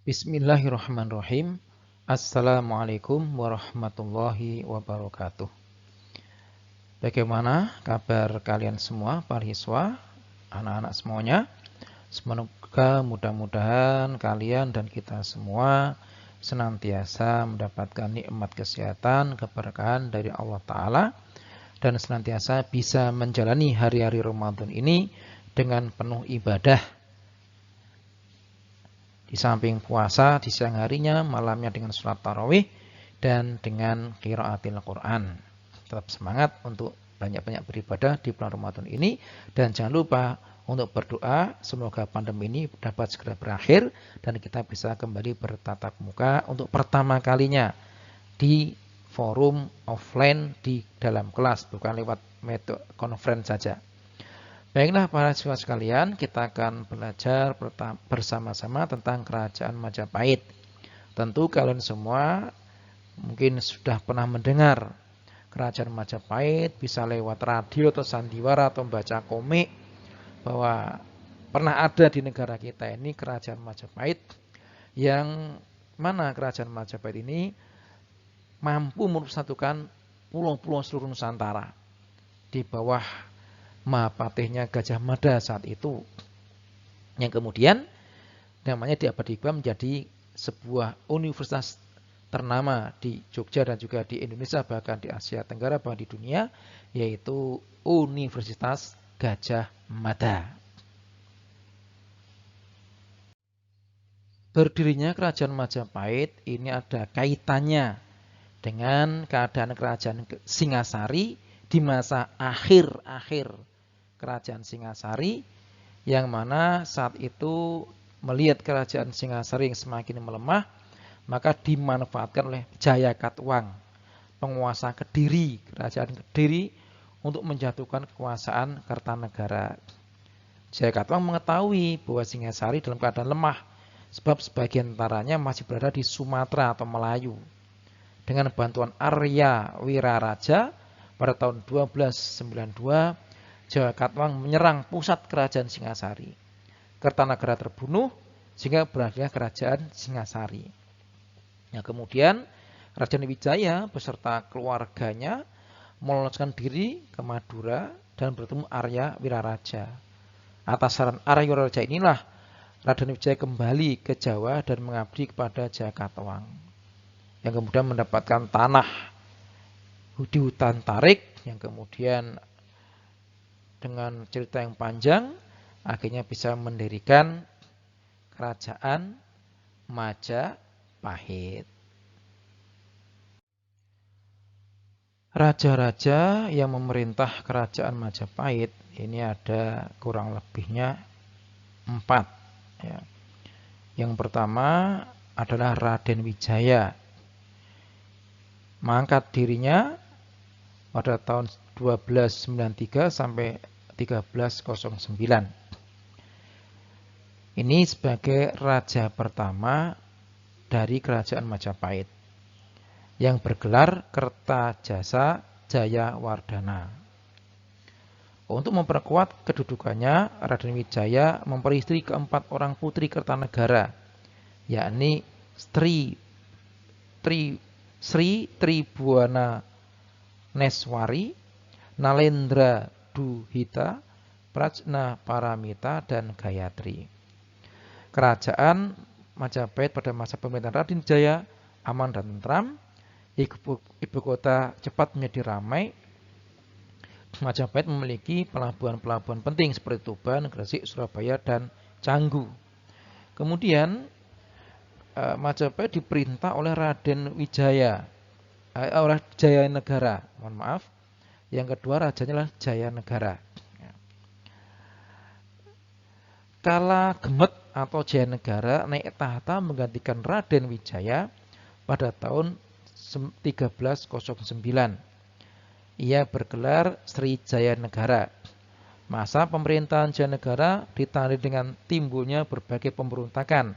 Bismillahirrahmanirrahim. Assalamualaikum warahmatullahi wabarakatuh. Bagaimana kabar kalian semua, para siswa, anak-anak semuanya? Semoga mudah-mudahan kalian dan kita semua senantiasa mendapatkan nikmat kesehatan, keberkahan dari Allah Ta'ala, dan senantiasa bisa menjalani hari-hari Ramadan ini dengan penuh ibadah. Di samping puasa di siang harinya, malamnya dengan sholat tarawih dan dengan qiraatil Quran. Tetap semangat untuk banyak-banyak beribadah di bulan Ramadan ini, dan jangan lupa untuk berdoa semoga pandemi ini dapat segera berakhir dan kita bisa kembali bertatap muka untuk pertama kalinya di forum offline di dalam kelas, bukan lewat metode conference saja. Baiklah para siswa sekalian, kita akan belajar bersama-sama tentang Kerajaan Majapahit. Tentu kalian semua mungkin sudah pernah mendengar Kerajaan Majapahit, bisa lewat radio atau sandiwara atau membaca komik, bahwa pernah ada di negara kita ini Kerajaan Majapahit, yang mana Kerajaan Majapahit ini mampu mempersatukan pulau-pulau seluruh Nusantara di bawah Mahapatihnya Gajah Mada saat itu, yang kemudian namanya diabadikan menjadi sebuah universitas ternama di Jogja dan juga di Indonesia, bahkan di Asia Tenggara, bahkan di dunia, yaitu Universitas Gajah Mada. Berdirinya Kerajaan Majapahit ini ada kaitannya dengan keadaan Kerajaan Singasari di masa akhir Kerajaan Singasari, yang mana saat itu melihat Kerajaan Singasari yang semakin melemah, maka dimanfaatkan oleh Jayakatwang, penguasa Kediri, Kerajaan Kediri, untuk menjatuhkan kekuasaan Kertanegara. Jayakatwang mengetahui bahwa Singasari dalam keadaan lemah, sebab sebagian antaranya masih berada di Sumatera atau Melayu. Dengan bantuan Arya Wiraraja pada tahun 1292, Jayakatwang menyerang pusat kerajaan Singasari. Kertanegara terbunuh sehingga berakhirnya Kerajaan Singasari. Nah, kemudian Raja Wijaya beserta keluarganya meloloskan diri ke Madura dan bertemu Arya Wiraraja. Atas saran Arya Wiraraja inilah Raden Wijaya kembali ke Jawa dan mengabdi kepada Jayakatwang, yang kemudian mendapatkan tanah di hutan Tarik, yang kemudian dengan cerita yang panjang akhirnya bisa mendirikan Kerajaan Majapahit. Raja-raja yang memerintah Kerajaan Majapahit ini ada kurang lebihnya 4. Ya. Yang pertama adalah Raden Wijaya. Mengangkat dirinya pada tahun 1293 sampai 1309. Ini sebagai raja pertama dari Kerajaan Majapahit yang bergelar Kertajasa Jayawardhana. Untuk memperkuat kedudukannya, Raden Wijaya memperistri keempat orang putri Kertanegara, yakni Sri Tribhuwana Neswari, Nalendra Duhita, Prajna Paramita, dan Gayatri. Kerajaan Majapahit pada masa pemerintahan Raden Wijaya aman dan tentram. Ibu kota cepat menjadi ramai. Majapahit memiliki pelabuhan-pelabuhan penting seperti Tuban, Gresik, Surabaya, dan Canggu. Kemudian Majapahit diperintah oleh Raden Wijaya, oleh Jayanegara. Mohon maaf. Yang kedua rajanya adalah Jayanegara. Kala Gemet atau Jayanegara naik tahta menggantikan Raden Wijaya pada tahun 1309. Ia bergelar Sri Jayanegara. Masa pemerintahan Jayanegara ditandai dengan timbulnya berbagai pemberontakan.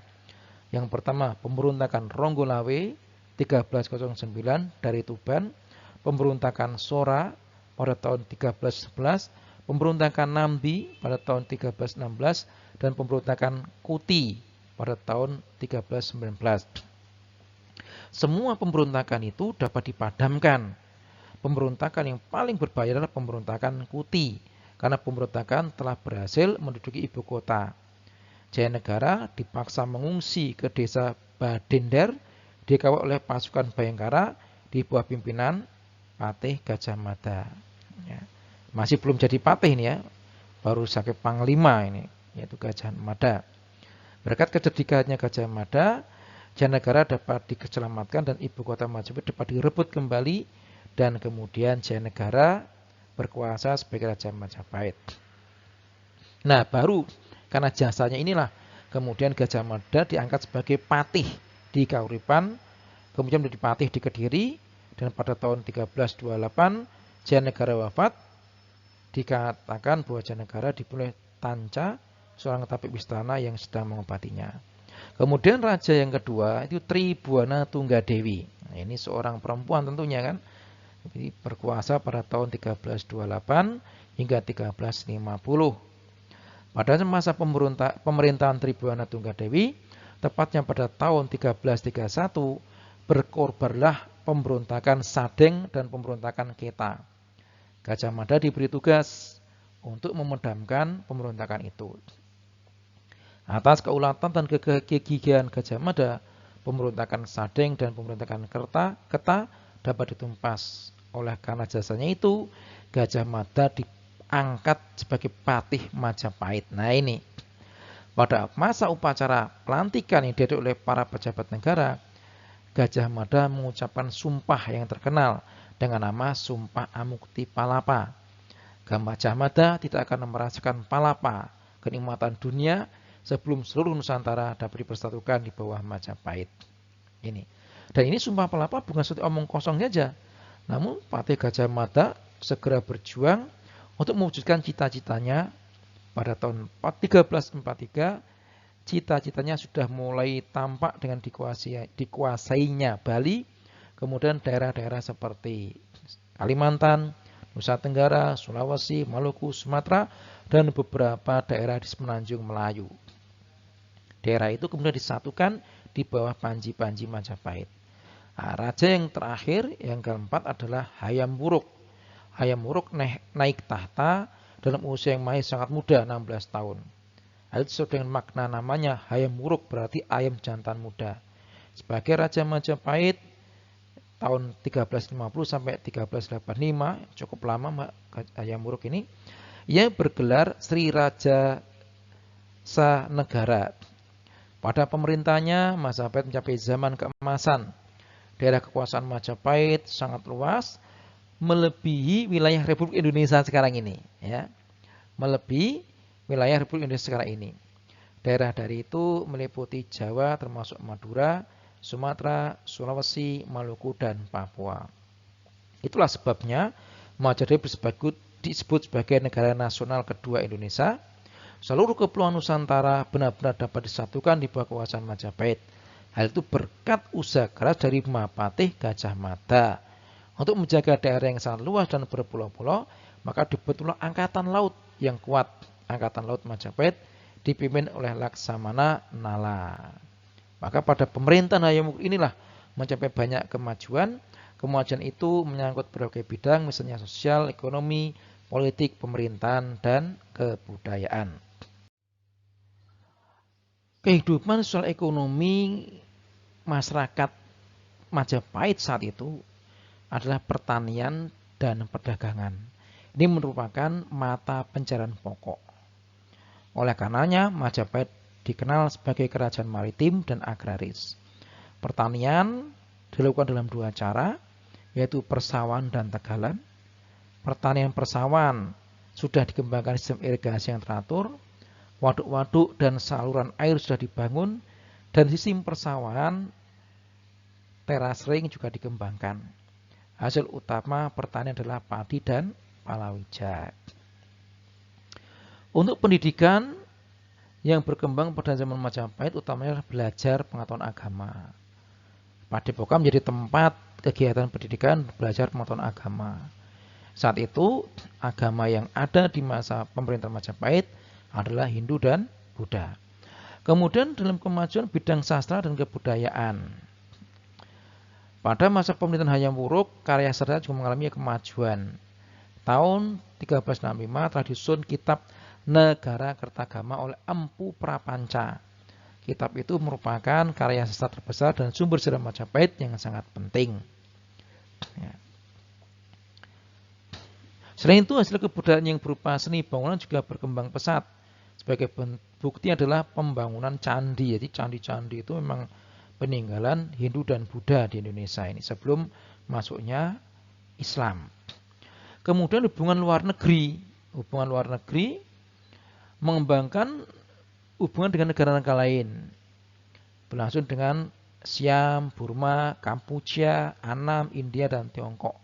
Yang pertama, pemberontakan Ronggolawe 1309 dari Tuban, pemberontakan Sora pada tahun 1311, pemberontakan Nambi pada tahun 1316, dan pemberontakan Kuti pada tahun 1319. Semua pemberontakan itu dapat dipadamkan. Pemberontakan yang paling berbahaya adalah pemberontakan Kuti, karena pemberontakan telah berhasil menduduki ibu kota. Jayanegara dipaksa mengungsi ke desa Badender, dikawal oleh pasukan Bayangkara di bawah pimpinan Patih Gajah Mada. Ya. Masih belum jadi patih ini ya, baru sebagai panglima ini, yaitu Gajah Mada. Berkat kecerdikannya Gajah Mada, Jayanegara dapat diselamatkan dan ibu kota Majapahit dapat direbut kembali, dan kemudian Jayanegara berkuasa sebagai Raja Majapahit. Nah, baru karena jasanya inilah kemudian Gajah Mada diangkat sebagai patih di Kauripan, kemudian menjadi patih di Kediri, dan pada tahun 1328 Jayanegara wafat. Dikatakan bahwa Jayanegara dibunuh oleh Tanca, seorang tabib istana yang sedang mengobatinya. Kemudian raja yang kedua itu Tribuana Tunggadewi. Nah, ini seorang perempuan tentunya kan. Jadi berkuasa pada tahun 1328 hingga 1350. Pada masa pemerintahan Tribuana Tunggadewi, tepatnya pada tahun 1331, berkorbanlah pemberontakan Sadeng dan pemberontakan Keta. Gajah Mada diberi tugas untuk memadamkan pemberontakan itu. Atas keulatan dan kegigihan Gajah Mada, pemberontakan Sadeng dan pemberontakan Keta dapat ditumpas. Oleh karena jasanya itu, Gajah Mada diangkat sebagai patih Majapahit. Nah ini, pada masa upacara pelantikan yang dihadiri oleh para pejabat negara, Gajah Mada mengucapkan sumpah yang terkenal dengan nama Sumpah Amukti Palapa. Gajah Mada tidak akan merasakan palapa, kenikmatan dunia, sebelum seluruh Nusantara dapat dipersatukan di bawah Majapahit. Ini. Dan ini Sumpah Palapa bukan seperti omong kosong saja. Namun Patih Gajah Mada segera berjuang untuk mewujudkan cita-citanya. Pada tahun 1343, cita-citanya sudah mulai tampak dengan dikuasainya Bali, kemudian daerah-daerah seperti Kalimantan, Nusa Tenggara, Sulawesi, Maluku, Sumatera, dan beberapa daerah di semenanjung Melayu. Daerah itu kemudian disatukan di bawah Panji-Panji Majapahit. Nah, raja yang terakhir, yang keempat adalah Hayam Wuruk. Hayam Wuruk naik tahta dalam usia yang masih sangat muda, 16 tahun. Hal itu sesuai dengan makna namanya, Hayam Wuruk berarti ayam jantan muda. Sebagai Raja Majapahit tahun 1350 sampai 1385, cukup lama Hayam Wuruk ini, ia bergelar Sri Raja Sanegara. Pada pemerintahnya, Majapahit mencapai zaman keemasan. Daerah kekuasaan Majapahit sangat luas, melebihi wilayah Republik Indonesia sekarang ini. Ya. Melebihi wilayah Republik Indonesia sekarang ini. Daerah dari itu meliputi Jawa termasuk Madura, Sumatera, Sulawesi, Maluku, dan Papua. Itulah sebabnya Majapahit disebut sebagai negara nasional kedua Indonesia. Seluruh kepulauan Nusantara benar-benar dapat disatukan di bawah kekuasaan Majapahit. Hal itu berkat usaha keras dari Mahapatih Gajah Mada. Untuk menjaga daerah yang sangat luas dan berpulau-pulau, maka dibentuklah Angkatan Laut yang kuat. Angkatan Laut Majapahit dipimpin oleh Laksamana Nala. Maka pada pemerintahan Hayam Wuruk inilah mencapai banyak kemajuan. Kemajuan itu menyangkut berbagai bidang, misalnya sosial, ekonomi, politik, pemerintahan, dan kebudayaan. Kehidupan sosial ekonomi masyarakat Majapahit saat itu adalah pertanian dan perdagangan. Ini merupakan mata pencarian pokok. Oleh karenanya, Majapahit dikenal sebagai kerajaan maritim dan agraris. Pertanian dilakukan dalam dua cara, yaitu persawahan dan tegalan. Pertanian persawahan sudah dikembangkan sistem irigasi yang teratur, waduk-waduk dan saluran air sudah dibangun, dan sistem persawahan teras ring juga dikembangkan. Hasil utama pertanian adalah padi dan palawija. Untuk pendidikan yang berkembang pada zaman Majapahit utamanya adalah belajar pengetahuan agama. Padepokan menjadi tempat kegiatan pendidikan belajar pengetahuan agama. Saat itu agama yang ada di masa pemerintahan Majapahit adalah Hindu dan Buddha. Kemudian dalam kemajuan bidang sastra dan kebudayaan. Pada masa pemerintahan Hayam Wuruk, karya sastra juga mengalami kemajuan. Tahun 1365 telah disusun kitab Negara Kertagama oleh Empu Prapanca. Kitab itu merupakan karya sastra terbesar dan sumber sejarah Majapahit yang sangat penting. Ya. Selain itu, hasil kebudayaan yang berupa seni bangunan juga berkembang pesat. Sebagai bukti adalah pembangunan candi. Jadi candi-candi itu memang peninggalan Hindu dan Buddha di Indonesia ini sebelum masuknya Islam. Kemudian hubungan luar negeri. Hubungan luar negeri mengembangkan hubungan dengan negara-negara lain. Berlangsung dengan Siam, Burma, Kampuchea, Annam, India, dan Tiongkok.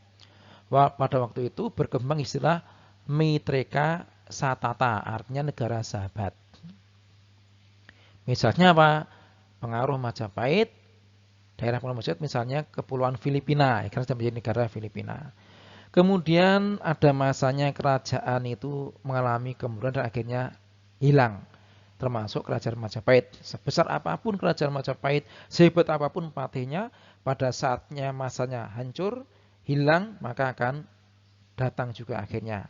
Pada waktu itu berkembang istilah Mitreka Satata, artinya negara sahabat. Misalnya apa? Pengaruh Majapahit, daerah pengaruh Majapahit misalnya Kepulauan Filipina, karena sudah menjadi negara Filipina. Kemudian ada masanya kerajaan itu mengalami kemunduran dan akhirnya hilang, termasuk kerajaan Majapahit. Sebesar apapun kerajaan Majapahit, sehebat apapun patihnya, pada saatnya masanya hancur, hilang, maka akan datang juga akhirnya.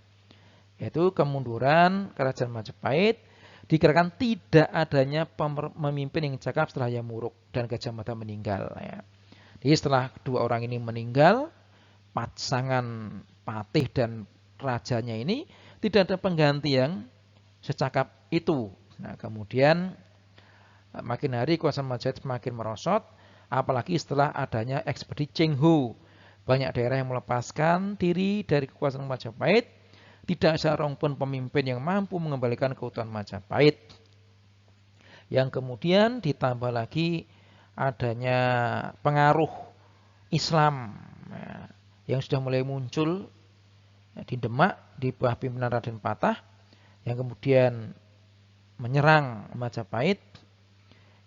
Yaitu kemunduran kerajaan Majapahit dikarenakan tidak adanya pemimpin yang cakap setelah Hayam Wuruk dan Gajah Mada meninggal. Ya. Jadi setelah kedua orang ini meninggal, pasangan patih dan rajanya ini tidak ada pengganti yang secakap itu. Nah, kemudian makin hari kuasa Majapahit semakin merosot, apalagi setelah adanya ekspedisi Cheng Ho. Banyak daerah yang melepaskan diri dari kekuasaan Majapahit, tidak seorang pun pemimpin yang mampu mengembalikan keutuhan Majapahit. Yang kemudian ditambah lagi adanya pengaruh Islam yang sudah mulai muncul di Demak di bawah pimpinan Raden Patah, yang kemudian menyerang Majapahit,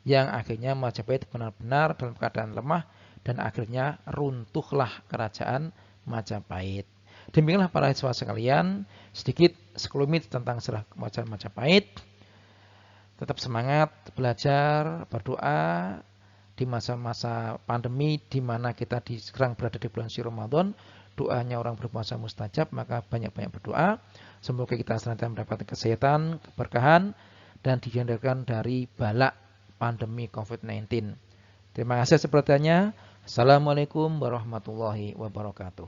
yang akhirnya Majapahit benar-benar dalam keadaan lemah dan akhirnya runtuhlah kerajaan Majapahit. Demikianlah para siswa sekalian, sedikit sekelumit tentang sejarah kerajaan Majapahit. Tetap semangat belajar, berdoa di masa-masa pandemi di mana kita sekarang berada di bulan suci Ramadan. Doanya orang berpuasa mustajab, maka banyak-banyak berdoa. Semoga kita senantiasa mendapatkan kesehatan, keberkahan, dan dihindarkan dari balak pandemi COVID-19. Terima kasih atas perhatiannya. Assalamualaikum warahmatullahi wabarakatuh.